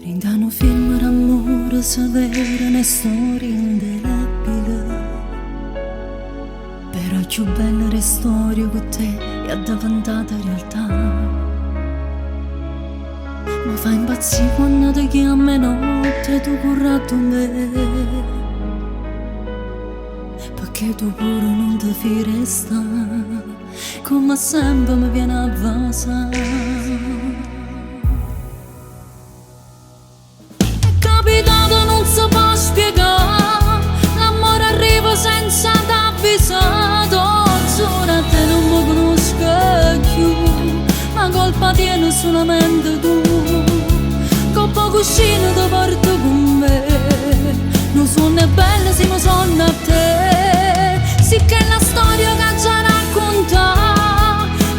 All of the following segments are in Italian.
Rindano film d'amore severo ne storie indelebili, però più bella le storie con te è diventata realtà. Mi fa impazzire quando ti chiami a notte tu corrato me, perché tu pure non ti fai restare, come sempre mi viene a vasare. Senza t'avvisato, ora te non mi conosco più, ma colpa tiene solamente tu. Con poco scino ti porto con me, non sono bella se mi sono a te. Sì che è la storia che già racconta,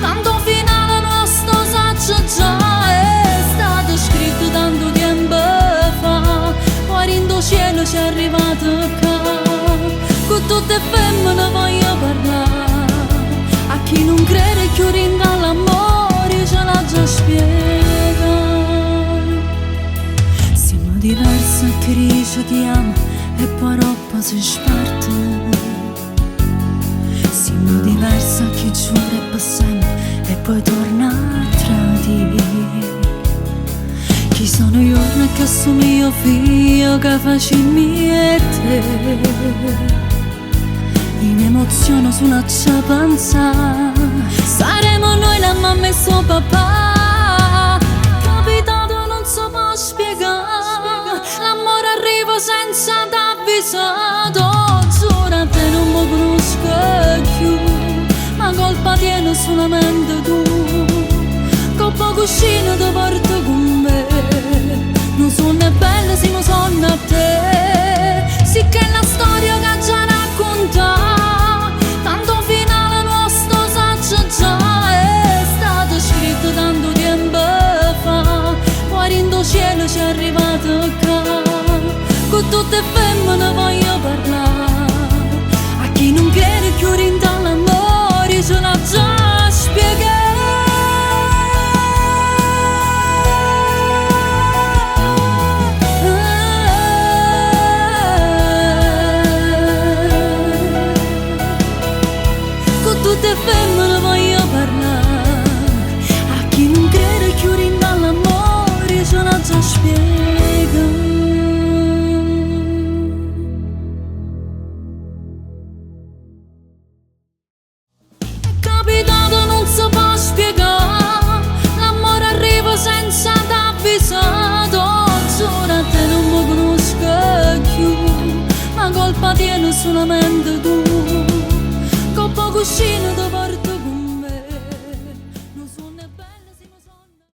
tanto finale nostro saggio già è stato scritto tanto tempo fa, fuori in do cielo ci è arrivato qua. Con tutte le femmine voglio parlare, a chi non crede che rinda l'amore ce l'ha già spiegato. Siamo diversi a chi dice ti amo e poi roba si sparte. Siamo diversi a chi giura per sempre e poi torna a tradire. Chi sono io che sono mio figlio che facimi e te. In emozione su una ciapanza, saremo noi la mamma e suo papà. Capitato non so può spiegare, l'amore arriva senza t'avvisato. Giura te non mi conosco più, ma colpa tiene solamente tu. Con poco scino ti porto con me, non sono bella se mi sono a te. Sì che è la storia che già racconta, tanto finale nostro saggio già è stato scritto tanto tempo fa, fuori in do cielo ci è arrivato qua. Con tutte le femmine voglio parlare, a chi non crede più rinda l'amore ce l'ha già spiegato. Tutte femmine voglio parlare, a chi non crede che rinda l'amore ce l'ha già spiegato. È capitato non si può spiegare, l'amore arriva senza t'avvisato. Ora te non mi conosco più, ma colpa tiene solamente tu. Con poco scino